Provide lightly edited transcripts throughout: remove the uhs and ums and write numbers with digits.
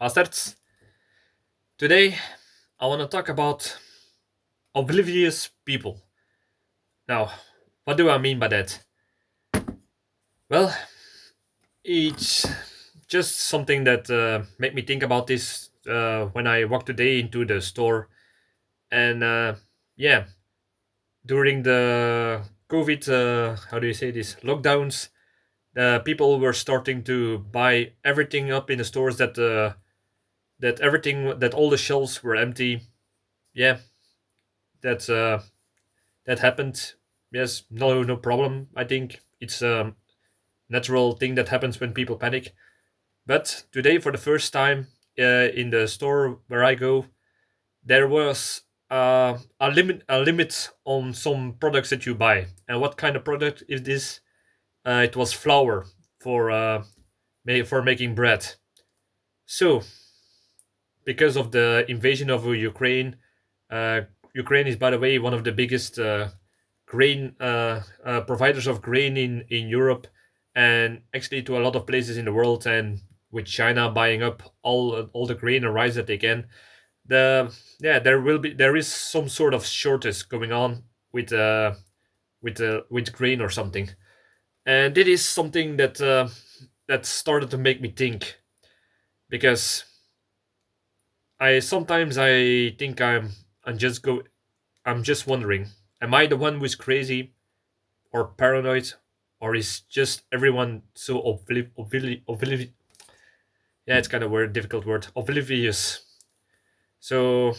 bastards. Today, I want to talk about oblivious people. Now, what do I mean by that? Well, it's just something that made me think about this when I walked today into the store. And yeah, during the COVID, how do you say this, lockdowns, the people were starting to buy everything up in the stores that all the shelves were empty. Yeah, that's that happened. Yes, no problem. I think it's a natural thing that happens when people panic. But today, for the first time, in the store where I go, there was a limit on some products that you buy. And what kind of product is this? It was flour for for making bread. So, because of the invasion of Ukraine, uh, Ukraine is, by the way, one of the biggest grain providers of grain in Europe, and actually to a lot of places in the world. And with China buying up all the grain and rice that they can, the yeah there is some sort of shortage going on with with grain or something. And it is something that started to make me think, because I think I'm just wondering, am I the one who's crazy or paranoid, or is just everyone so yeah, it's kind of weird, difficult word, oblivious. So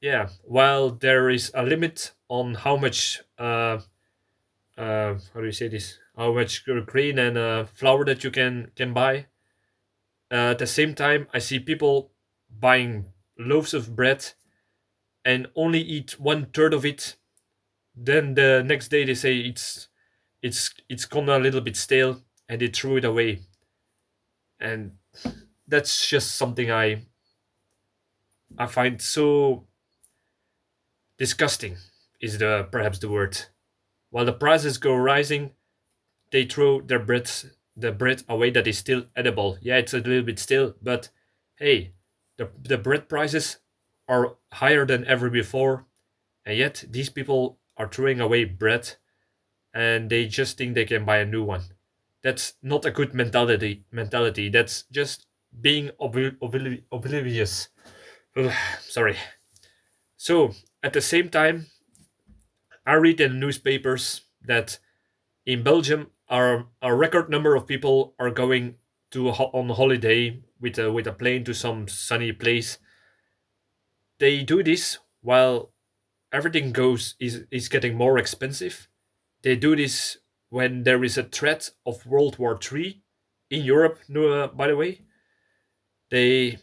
yeah, while there is a limit on how much how do you say this, how much grain and flour that you can buy, at the same time I see people buying loaves of bread and only eat one third of it. Then the next day they say it's gone a little bit stale, and they threw it away. And that's just something I find so disgusting, is the perhaps the word. While the prices go rising, they throw the bread away that is still edible. Yeah, it's a little bit stale, but hey, the bread prices are higher than ever before, and yet these people are throwing away bread, and they just think they can buy a new one. That's not a good mentality. That's just being oblivious. Ugh, sorry. So at the same time, I read in the newspapers that in Belgium, a record number of people are going on holiday with a plane to some sunny place. They do this while everything goes is getting more expensive. They do this when there is a threat of World War III in Europe. No, by the way, they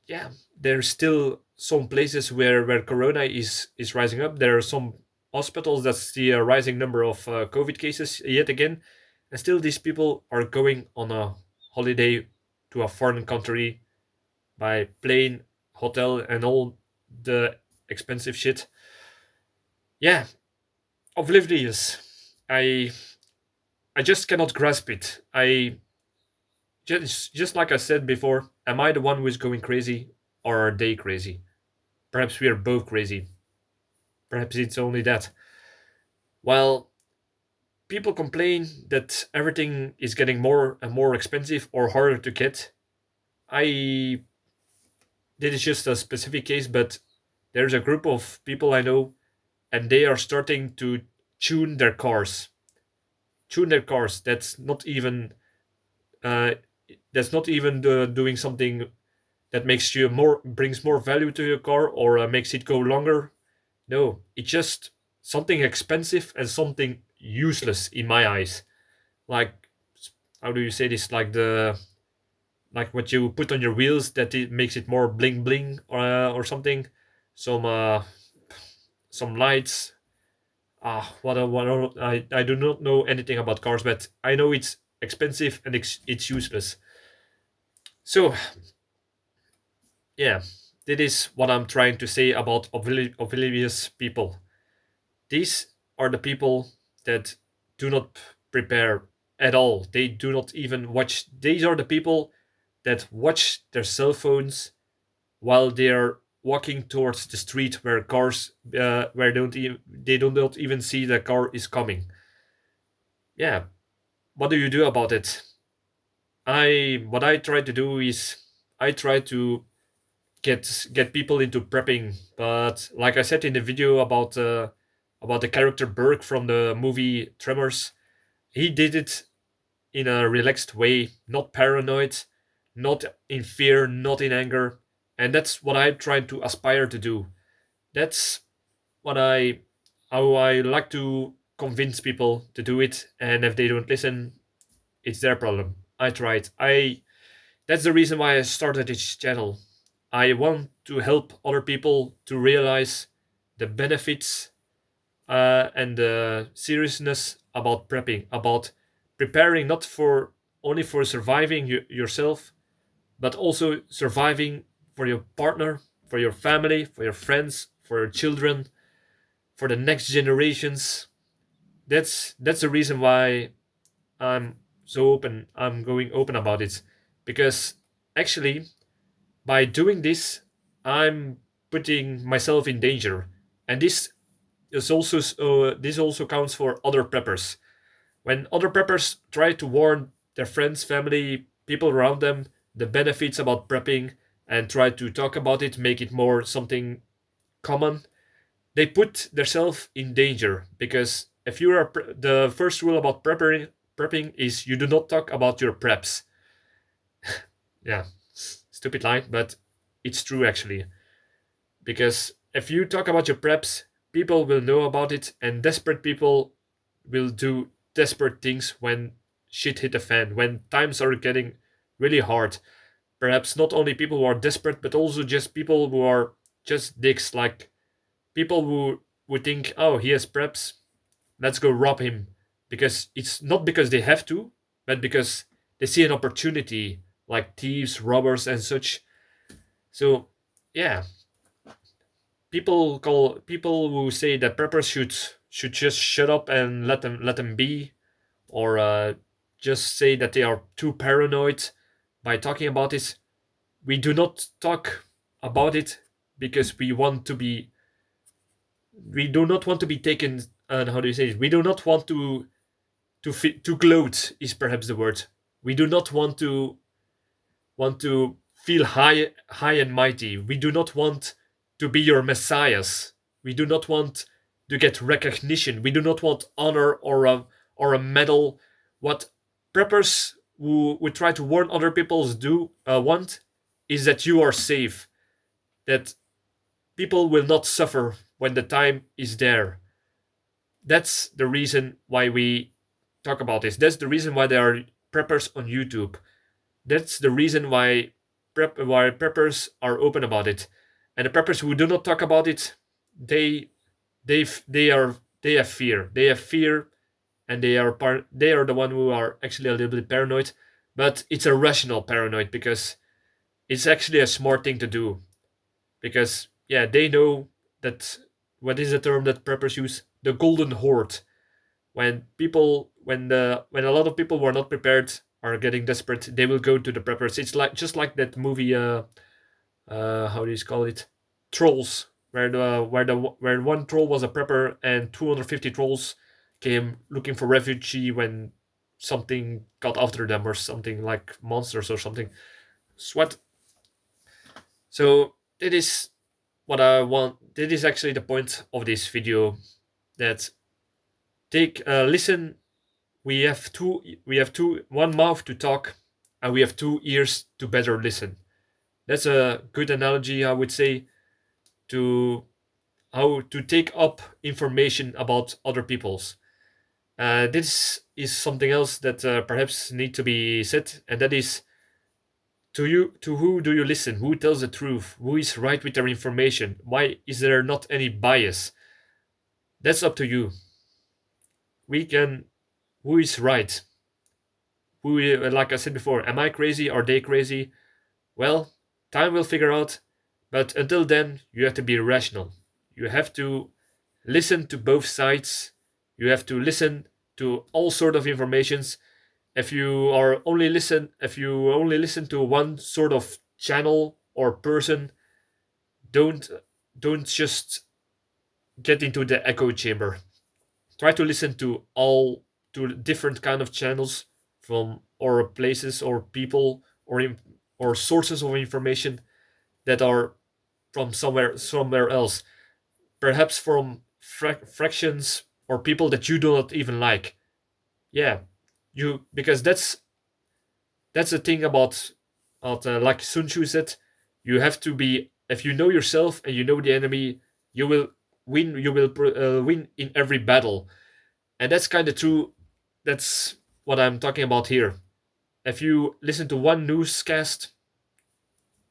yeah, there's still some places where Corona is rising up. There are some hospitals that see a rising number of COVID cases yet again, and still these people are going on a holiday to a foreign country by plane, hotel, and all the expensive shit. Yeah, oblivious. I I just cannot grasp it. I just like I said before, am I the one who is going crazy, or are they crazy? Perhaps we are both crazy. Perhaps it's only that. While people complain that everything is getting more and more expensive or harder to get, I this is just a specific case, but there's a group of people I know, and they are starting to tune their cars. Tune their cars. Uh, that's not even doing something that makes you more brings more value to your car, or makes it go longer. No, it's just something expensive and something useless in my eyes. Like, how do you say this? Like what you put on your wheels that it makes it more bling bling, or something. Some some lights. I do not know anything about cars, but I know it's expensive and it's useless. So yeah, that is what I'm trying to say about oblivious people. These are the people that do not prepare at all. They do not even watch. These are the people that watch their cell phones while they're walking towards the street where cars where they do not even see the car is coming. Yeah, what do you do about it? I try to do is I try to get people into prepping, but like I said in the video about the character Burke from the movie Tremors, he did it in a relaxed way, not paranoid, not in fear, not in anger, and that's what I'm trying to aspire to do. That's what I how I like to convince people to do it, and if they don't listen, it's their problem. I tried. I That's the reason why I started this channel. I want to help other people to realize the benefits and the seriousness about prepping, about preparing not for only for surviving yourself, but also surviving for your partner, for your family, for your friends, for your children, for the next generations. That's the reason why I'm so open. I'm going open about it because actually by doing this, I'm putting myself in danger, and this also counts for other preppers. When other preppers try to warn their friends, family, people around them the benefits about prepping and try to talk about it, make it more something common, they put themselves in danger because if you are the first rule about prepping is you do not talk about your preps. Yeah, stupid line, but it's true actually. Because if you talk about your preps, people will know about it, and desperate people will do desperate things when shit hit the fan, when times are getting really hard. Perhaps not only people who are desperate, but also just people who are just dicks, like people who would think, oh, he has preps, let's go rob him. Because it's not because they have to, but because they see an opportunity, like thieves, robbers, and such. So, yeah, people who say that preppers should just shut up and let them be, or just say that they are too paranoid by talking about it. We do not talk about it because we do not want to be taken. How do you say it? We do not want to gloat is perhaps the word. We do not want to feel high and mighty. We do not want to be your messiahs. We do not want to get recognition. We do not want honor or a medal. What preppers who try to warn other people's do want is that you are safe, that people will not suffer when the time is there. That's the reason why we talk about this. That's the reason why there are preppers on YouTube. That's the reason why preppers are open about it, and the preppers who do not talk about it, they they have fear. They have fear, and they are the one who are actually a little bit paranoid, but it's a rational paranoid because it's actually a smart thing to do because yeah they know that what is the term that preppers use, the golden horde. When a lot of people who are not prepared are getting desperate, they will go to the preppers. It's like just like that movie. How do you call it? Trolls, where one troll was a prepper and 250 trolls came looking for refugee when something got after them or something like monsters or something. Sweat. So that is what I want. That is actually the point of this video. That take listen. We have one mouth to talk, and we have two ears to better listen. That's a good analogy, I would say, to how to take up information about other people's. This is something else that perhaps need to be said, and that is to who do you listen? Who tells the truth? Who is right with their information? Why is there not any bias? That's up to you. We can. Who is right? Like I said before, am I crazy? Are they crazy? Well, time will figure out. But until then, you have to be rational. You have to listen to both sides. You have to listen to all sort of informations, If you only listen to one sort of channel or person, don't don't just get into the echo chamber. Try to listen to all, to different kind of channels from, or places or people or sources of information that are from somewhere else, perhaps from fractions or people that you do not even like. Yeah, you, because that's the thing about like Sun Tzu said, you have to be, if you know yourself and you know the enemy, you will win. You will win in every battle, and that's kind of true. That's what I'm talking about here. If you listen to one newscast,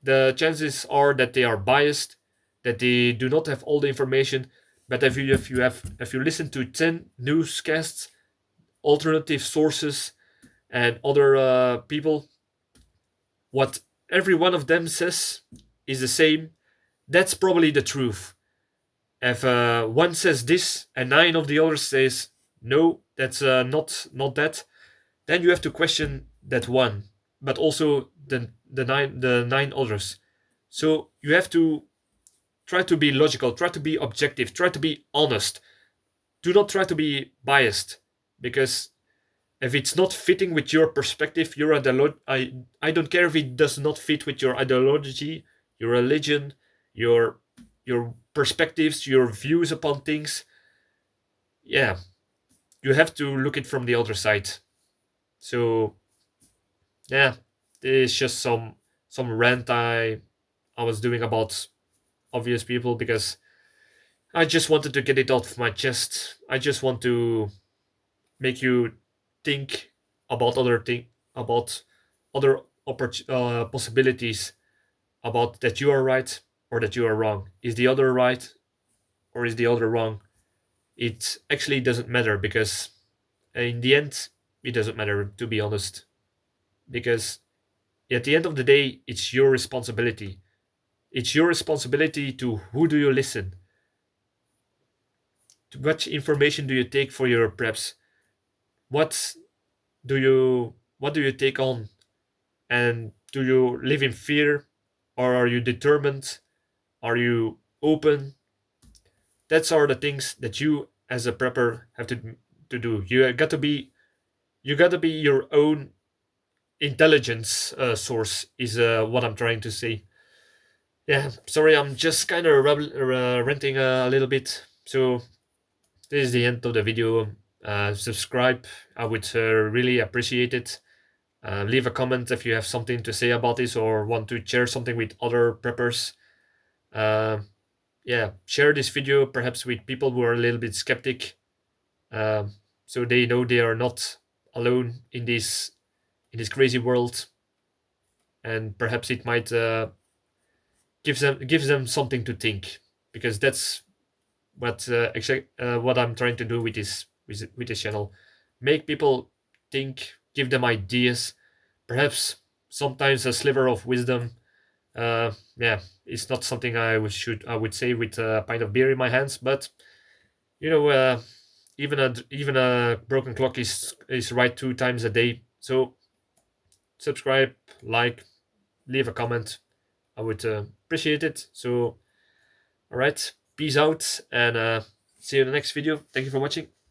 the chances are that they are biased, that they do not have all the information. But if you listen to 10 newscasts, alternative sources, and other people, what every one of them says is the same. That's probably the truth. If one says this and nine of the others says no, that's not that, then you have to question that one, but also the nine others. So you have to try to be logical, try to be objective, try to be honest. Do not try to be biased, because if it's not fitting with your perspective, your ideology, I don't care if it does not fit with your ideology, your religion, your your perspectives, your views upon things. Yeah, you have to look it from the other side. So yeah, it's just some rant I was doing about obvious people, because I just wanted to get it off my chest. I just want to make you think about about other possibilities, about that you are right or that you are wrong. Is the other right or is the other wrong? It actually doesn't matter, because in the end, it doesn't matter, to be honest. Because at the end of the day, it's your responsibility. It's your responsibility to who do you listen, to what information do you take for your preps, what what do you take on, and do you live in fear, or are you determined? Are you open? That's are the things that you as a prepper have to do. You got to be your own intelligence source, is what I'm trying to say. Yeah, sorry, I'm just kind of ranting a little bit. So this is the end of the video. Subscribe, I would really appreciate it. Leave a comment if you have something to say about this or want to share something with other preppers. Uh, yeah, share this video perhaps with people who are a little bit skeptic, so they know they are not alone in this crazy world, and perhaps it might gives them something to think, because that's what I'm trying to do with this channel. Make people think, give them ideas, perhaps sometimes a sliver of wisdom. Yeah, it's not something I would say with a pint of beer in my hands, but you know, even a broken clock is right 2 times a day. So subscribe, like, leave a comment. I would appreciate it. So all right, peace out, and see you in the next video. Thank you for watching.